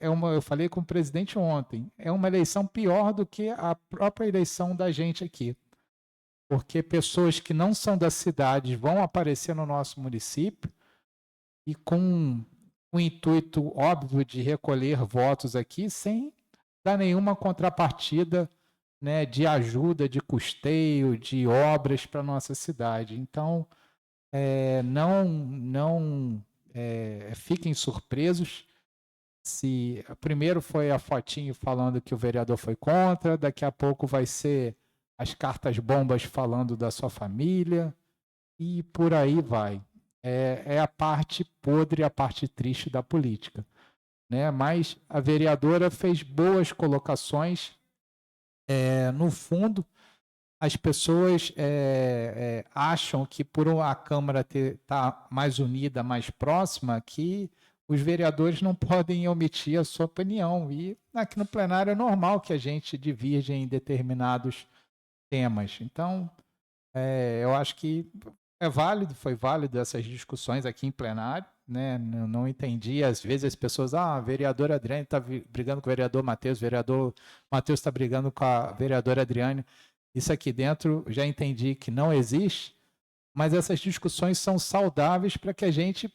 eu falei com o presidente ontem, é uma eleição pior do que a própria eleição da gente aqui. Porque pessoas que não são da cidade vão aparecer no nosso município e com o intuito óbvio de recolher votos aqui sem dar nenhuma contrapartida, né, de ajuda, de custeio, de obras para a nossa cidade. Então, não fiquem surpresos. Se primeiro foi a fotinho falando que o vereador foi contra, daqui a pouco vai ser as cartas bombas falando da sua família e por aí vai. É a parte podre, a parte triste da política, né? Mas a vereadora fez boas colocações. No fundo, as pessoas acham que por a Câmara estar mais unida, mais próxima, que os vereadores não podem omitir a sua opinião. E aqui no plenário é normal que a gente divirja em determinados temas. Então, eu acho que foi válido essas discussões aqui em plenário, né? Não entendi, às vezes as pessoas, a vereadora Adriane está brigando com o vereador Matheus está brigando com a vereadora Adriane. Isso aqui dentro já entendi que não existe, mas essas discussões são saudáveis para que a gente,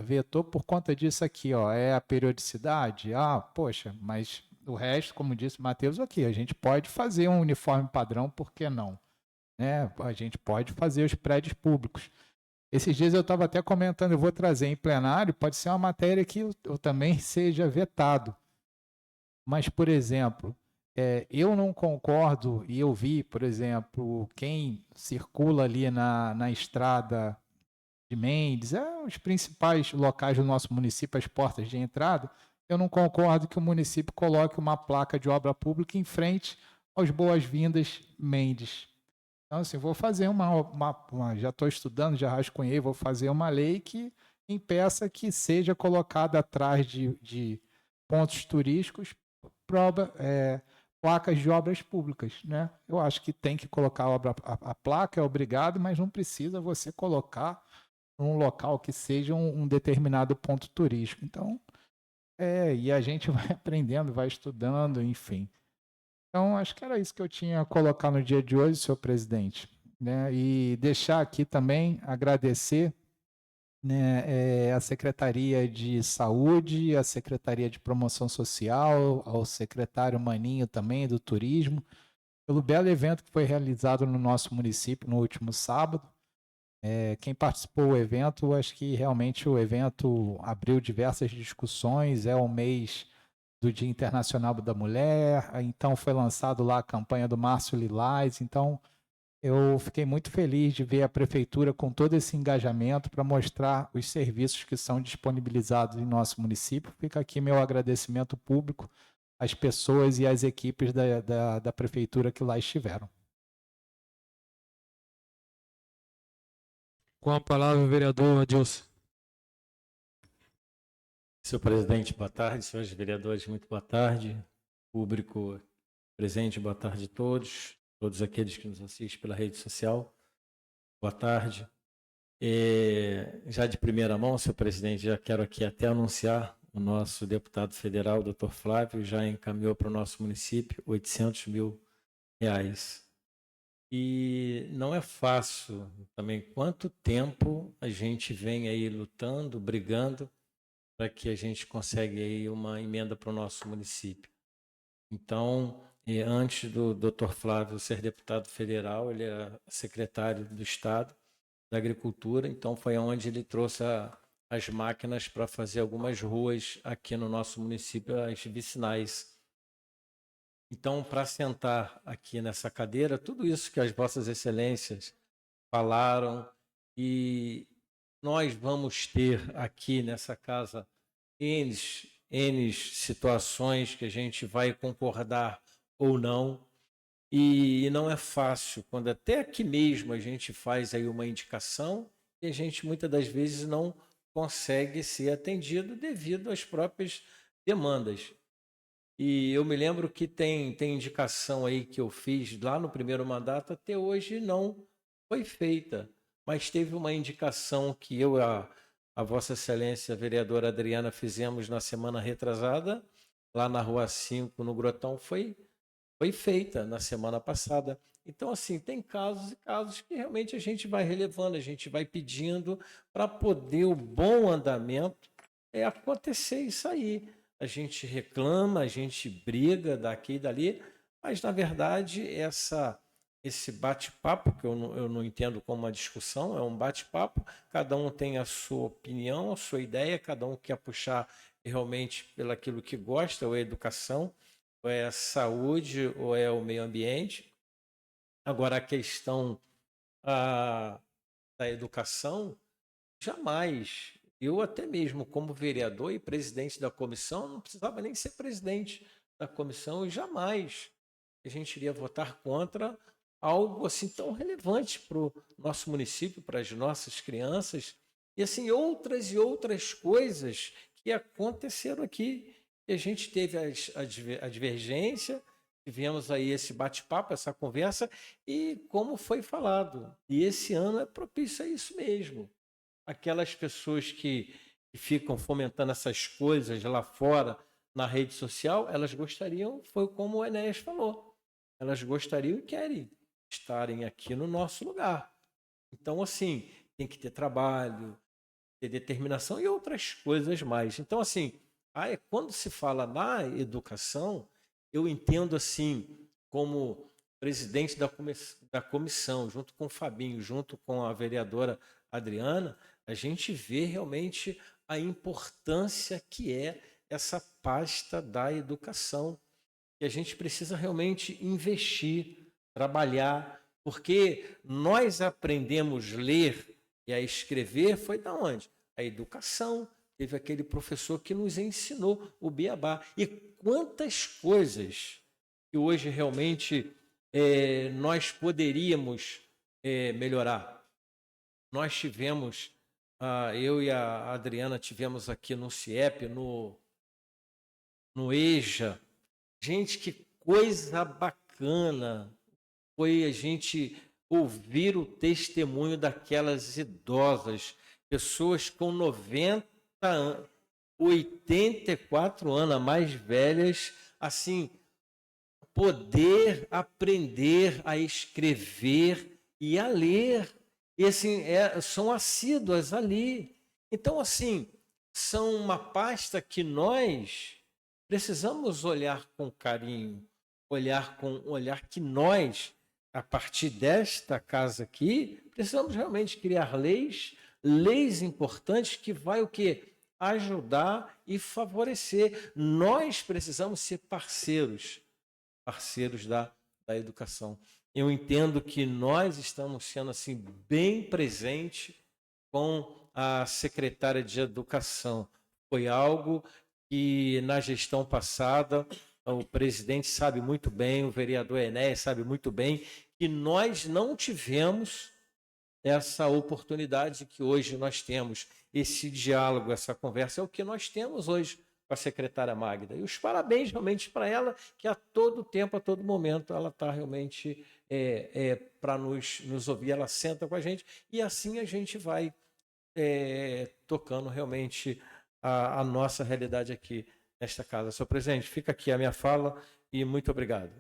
vetou por conta disso aqui, é a periodicidade, poxa, mas o resto, como disse o Matheus aqui, a gente pode fazer um uniforme padrão, por que não? Né? A gente pode fazer os prédios públicos. Esses dias eu estava até comentando, eu vou trazer em plenário, pode ser uma matéria que eu também seja vetado. Mas, por exemplo, eu não concordo, e eu vi, por exemplo, quem circula ali na estrada de Mendes, os principais locais do nosso município, as portas de entrada, eu não concordo que o município coloque uma placa de obra pública em frente aos Boas-Vindas Mendes. Então, assim, vou fazer já estou estudando, já rascunhei, vou fazer uma lei que impeça que seja colocada atrás de pontos turísticos placas de obras públicas, né? Eu acho que tem que colocar a placa, é obrigado, mas não precisa você colocar num local que seja um determinado ponto turístico. Então, e a gente vai aprendendo, vai estudando, enfim. Então, acho que era isso que eu tinha a colocar no dia de hoje, senhor presidente, né? E deixar aqui também, agradecer, né, a Secretaria de Saúde, a Secretaria de Promoção Social, ao secretário Maninho também do Turismo, pelo belo evento que foi realizado no nosso município no último sábado. Quem participou do evento, acho que realmente o evento abriu diversas discussões, é o mês do Dia Internacional da Mulher, então foi lançado lá a campanha do Março Lilás, então eu fiquei muito feliz de ver a prefeitura com todo esse engajamento para mostrar os serviços que são disponibilizados em nosso município. Fica aqui meu agradecimento público às pessoas e às equipes da prefeitura que lá estiveram.
Com a palavra, o vereador Adilson.
Senhor presidente, boa tarde. Senhores vereadores, muito boa tarde. Público presente, boa tarde a todos. Todos aqueles que nos assistem pela rede social, boa tarde. Já de primeira mão, senhor presidente, já quero aqui até anunciar o nosso deputado federal, doutor Flávio, já encaminhou para o nosso município R$800 mil. E não é fácil também quanto tempo a gente vem aí lutando, brigando, para que a gente consiga aí uma emenda para o nosso município. Então, antes do Dr. Flávio ser deputado federal, ele era secretário do Estado da Agricultura, então foi onde ele trouxe as máquinas para fazer algumas ruas aqui no nosso município, as vicinais. Então, para sentar aqui nessa cadeira, tudo isso que as vossas excelências falaram, e nós vamos ter aqui nessa casa N situações que a gente vai concordar ou não, e não é fácil, quando até aqui mesmo a gente faz aí uma indicação e a gente muitas das vezes não consegue ser atendido devido às próprias demandas. E eu me lembro que tem indicação aí que eu fiz lá no primeiro mandato, até hoje não foi feita, mas teve uma indicação que eu, a Vossa Excelência, a vereadora Adriana, fizemos na semana retrasada, lá na Rua 5, no Grotão, foi feita na semana passada. Então, assim, tem casos e casos que realmente a gente vai relevando, a gente vai pedindo para poder o bom andamento acontecer isso aí. A gente reclama, a gente briga daqui e dali, mas, na verdade, esse bate-papo, que eu não entendo como uma discussão, é um bate-papo, cada um tem a sua opinião, a sua ideia, cada um quer puxar realmente pelaquilo que gosta, ou é educação, ou é a saúde, ou é o meio ambiente. Agora, a questão da educação, jamais. Eu até mesmo como vereador e presidente da comissão, não precisava nem ser presidente da comissão, e jamais a gente iria votar contra algo assim tão relevante para o nosso município, para as nossas crianças, e assim outras e outras coisas que aconteceram aqui. E a gente teve a divergência, tivemos aí esse bate-papo, essa conversa, e como foi falado, e esse ano é propício a isso mesmo. Aquelas pessoas que ficam fomentando essas coisas lá fora, na rede social, elas gostariam, foi como o Enéas falou, elas gostariam e querem estarem aqui no nosso lugar. Então, assim, tem que ter trabalho, ter determinação e outras coisas mais. Então, assim, quando se fala na educação, eu entendo assim, como presidente da comissão, junto com o Fabinho, junto com a vereadora Adriana, a gente vê realmente a importância que é essa pasta da educação, que a gente precisa realmente investir, trabalhar, porque nós aprendemos a ler e a escrever foi da onde? A educação. Teve aquele professor que nos ensinou o beabá. E quantas coisas que hoje realmente nós poderíamos melhorar. Nós tivemos, eu e a Adriana tivemos aqui no CIEP, no EJA. Gente, que coisa bacana foi a gente ouvir o testemunho daquelas idosas, pessoas com 90 anos, 84 anos, mais velhas, assim, poder aprender a escrever e a ler. E assim, são assíduas ali. Então, assim, são uma pasta que nós precisamos olhar com carinho, olhar com um olhar que nós, a partir desta casa aqui, precisamos realmente criar leis importantes que vai o quê? Ajudar e favorecer. Nós precisamos ser parceiros da educação. Eu entendo que nós estamos sendo assim bem presentes com a secretária de Educação. Foi algo que na gestão passada o presidente sabe muito bem, o vereador Enéas sabe muito bem, que nós não tivemos essa oportunidade que hoje nós temos, esse diálogo, essa conversa, é o que nós temos hoje com a secretária Magda. E os parabéns realmente para ela, que a todo tempo, a todo momento, ela está realmente para nos ouvir, ela senta com a gente e assim a gente vai tocando realmente a nossa realidade aqui nesta casa. Senhor presidente, fica aqui a minha fala e muito obrigado.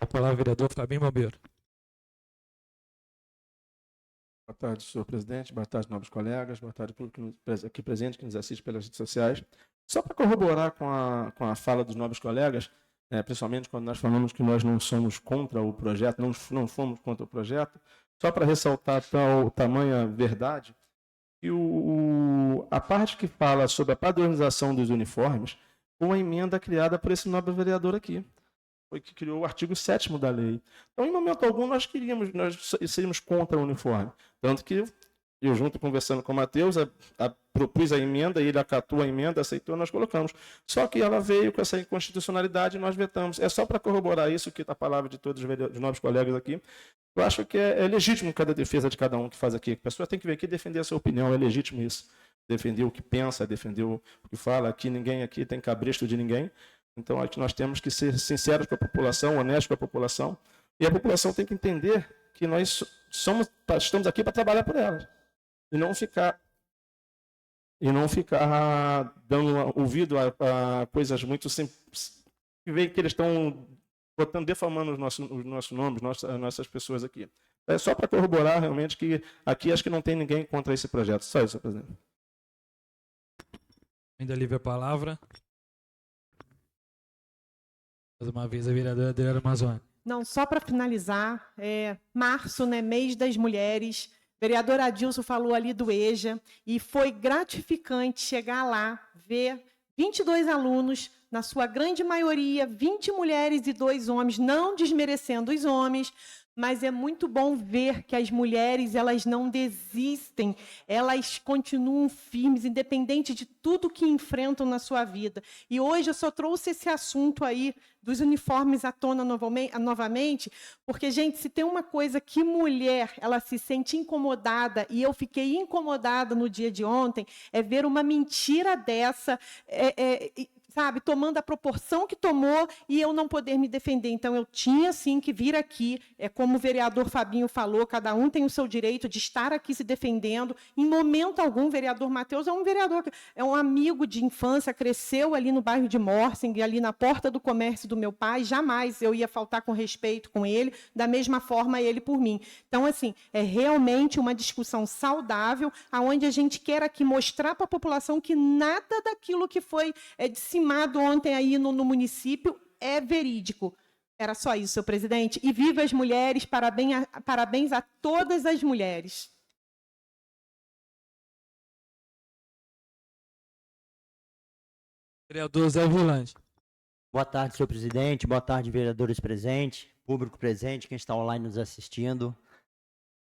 A palavra, vereador Fabinho Bombeiro.
Boa tarde, senhor presidente. Boa tarde, nobres colegas. Boa tarde, público aqui presente que nos assiste pelas redes sociais. Só para corroborar com a fala dos nobres colegas, principalmente quando nós falamos que nós não somos contra o projeto, não fomos contra o projeto, só para ressaltar tamanha verdade, que a parte que fala sobre a padronização dos uniformes foi uma emenda criada por esse nobre vereador aqui. Foi que criou o artigo 7º da lei. Então, em momento algum, nós seríamos contra o uniforme. Tanto que eu, junto conversando com o Matheus, propus a emenda, ele acatou a emenda, aceitou, nós colocamos. Só que ela veio com essa inconstitucionalidade e nós vetamos. É só para corroborar isso, que a palavra de todos os novos colegas aqui. Eu acho que é legítimo cada defesa de cada um que faz aqui. A pessoa tem que vir aqui defender a sua opinião, é legítimo isso. Defender o que pensa, defender o que fala. Aqui ninguém aqui tem cabresto de ninguém. Então, aqui nós temos que ser sinceros com a população, honestos com a população. E a população tem que entender que nós estamos aqui para trabalhar por elas. E não ficar dando ouvido a coisas muito simples, que veem que eles estão defamando os nossos nomes, as nossas pessoas aqui. É só para corroborar realmente que aqui acho que não tem ninguém contra esse projeto. Só isso, senhor presidente.
Ainda livre a palavra. Mais uma vez, a vereadora Adriana Mazzoni.
Não, só para finalizar, março, né, mês das mulheres, vereador Adilson falou ali do EJA, e foi gratificante chegar lá, ver 22 alunos, na sua grande maioria, 20 mulheres e 2 homens, não desmerecendo os homens, mas é muito bom ver que as mulheres, elas não desistem, elas continuam firmes, independente de tudo que enfrentam na sua vida. E hoje eu só trouxe esse assunto aí dos uniformes à tona novamente, porque, gente, se tem uma coisa que mulher, ela se sente incomodada, e eu fiquei incomodada no dia de ontem, é ver uma mentira dessa, sabe, tomando a proporção que tomou e eu não poder me defender. Então, eu tinha, sim, que vir aqui, como o vereador Fabinho falou, cada um tem o seu direito de estar aqui se defendendo. Em momento algum, o vereador Matheus é um vereador, é um amigo de infância, cresceu ali no bairro de Morsing, ali na porta do comércio do meu pai, jamais eu ia faltar com respeito com ele, da mesma forma ele por mim. Então, assim, é realmente uma discussão saudável, onde a gente quer aqui mostrar para a população que nada daquilo que foi dissimulado ontem aí no município é verídico. Era só isso, senhor presidente. E viva as mulheres, parabéns a todas as mulheres.
Vereador Zé Vilante.
Boa tarde, senhor presidente. Boa tarde, vereadores presentes, público presente, quem está online nos assistindo.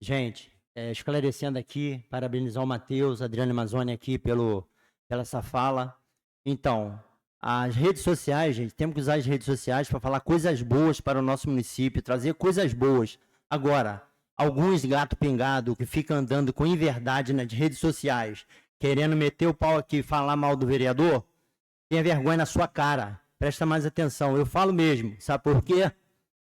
Gente, esclarecendo aqui, parabenizar o Matheus, a Adriana Mazzoni aqui pela essa fala. Então, as redes sociais, gente, temos que usar as redes sociais para falar coisas boas para o nosso município, trazer coisas boas. Agora, alguns gato pingado que ficam andando com inverdade nas redes sociais, querendo meter o pau aqui e falar mal do vereador, tenha vergonha na sua cara. Presta mais atenção. Eu falo mesmo. Sabe por quê?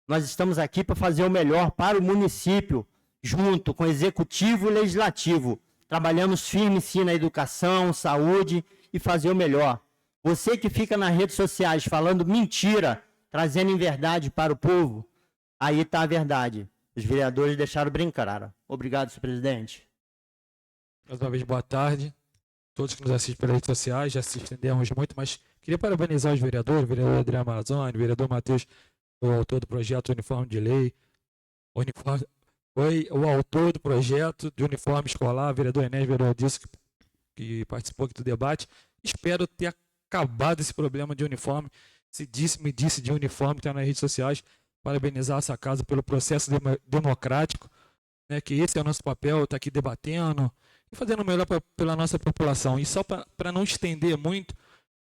Nós estamos aqui para fazer o melhor para o município, junto com o executivo e o legislativo. Trabalhamos firme, sim, na educação, saúde e fazer o melhor. Você que fica nas redes sociais falando mentira, trazendo inverdade para o povo, aí está a verdade. Os vereadores deixaram brincar. Obrigado, senhor presidente.
Mais uma vez, boa tarde. Todos que nos assistem pelas redes sociais, já se estendemos muito, mas queria parabenizar os vereadores, o vereador Adriano Amazzoni, o vereador Matheus, o autor do projeto Uniforme de Lei, foi o autor do projeto de uniforme escolar, o vereador Enéas, o vereador Dilson, que participou aqui do debate. Espero ter acabado esse problema de uniforme, me disse de uniforme que está nas redes sociais. Parabenizar essa casa pelo processo democrático, né, que esse é o nosso papel, estar aqui debatendo e fazendo o melhor pela nossa população. E só para não estender muito,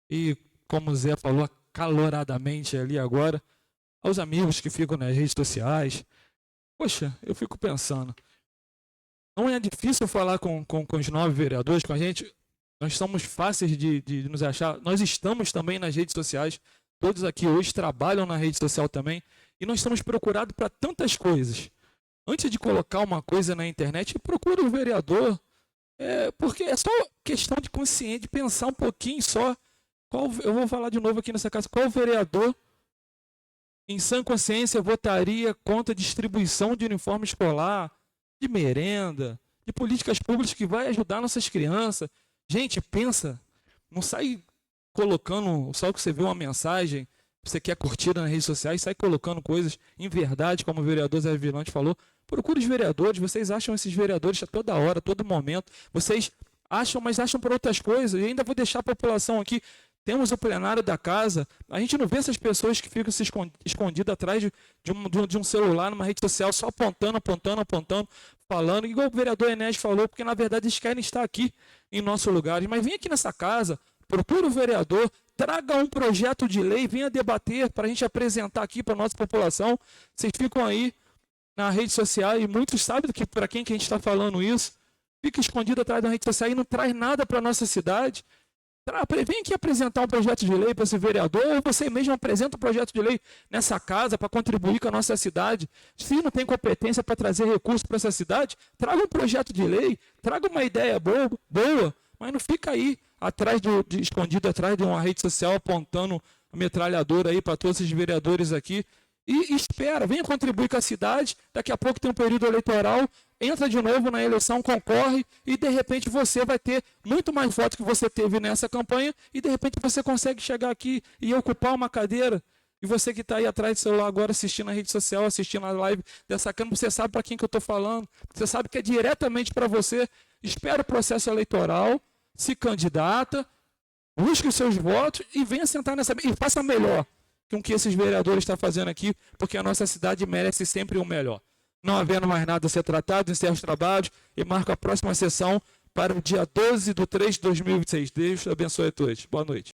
e como o Zé falou acaloradamente ali agora, aos amigos que ficam nas redes sociais, poxa, eu fico pensando, não é difícil falar com os 9 vereadores, com a gente, nós somos fáceis de nos achar, nós estamos também nas redes sociais, todos aqui hoje trabalham na rede social também, e nós estamos procurados para tantas coisas. Antes de colocar uma coisa na internet, procura o vereador, porque é só questão de consciência, de pensar um pouquinho só. Eu vou falar de novo aqui nessa casa, qual vereador em sã consciência votaria contra a distribuição de uniforme escolar, de merenda, de políticas públicas que vai ajudar nossas crianças? Gente, pensa, não sai colocando, só que você vê uma mensagem, você quer curtida nas redes sociais, sai colocando coisas em verdade, como o vereador Zé Vilante falou. Procure os vereadores, vocês acham esses vereadores a toda hora, a todo momento. Vocês acham, mas acham por outras coisas. E ainda vou deixar a população aqui. Temos o plenário da casa. A gente não vê essas pessoas que ficam se escondidas atrás de um celular, numa rede social, só apontando, falando. Igual o vereador Enéas falou, porque na verdade eles querem estar aqui em nosso lugar. Mas vem aqui nessa casa, procura o vereador, traga um projeto de lei, venha debater para a gente apresentar aqui para a nossa população. Vocês ficam aí na rede social e muitos sabem para quem que a gente está falando isso. Fica escondido atrás da rede social e não traz nada para a nossa cidade. Vem aqui apresentar um projeto de lei para esse vereador, ou você mesmo apresenta um projeto de lei nessa casa para contribuir com a nossa cidade. Se não tem competência para trazer recursos para essa cidade, traga um projeto de lei, traga uma ideia boa, mas não fica aí escondido atrás de uma rede social apontando a metralhadora aí para todos esses vereadores aqui. E espera, venha contribuir com a cidade, daqui a pouco tem um período eleitoral, entra de novo na eleição, concorre e de repente você vai ter muito mais votos que você teve nessa campanha e de repente você consegue chegar aqui e ocupar uma cadeira. E você que está aí atrás do celular agora assistindo a rede social, assistindo a live dessa Câmara, você sabe para quem que eu estou falando, você sabe que é diretamente para você. Espera o processo eleitoral, se candidata, busque os seus votos e venha sentar nessa mesa e faça melhor com o que esses vereadores estão fazendo aqui, porque a nossa cidade merece sempre o melhor. Não havendo mais nada a ser tratado, encerro os trabalhos e marco a próxima sessão para o dia 12/3/2026. Deus abençoe a todos. Boa noite.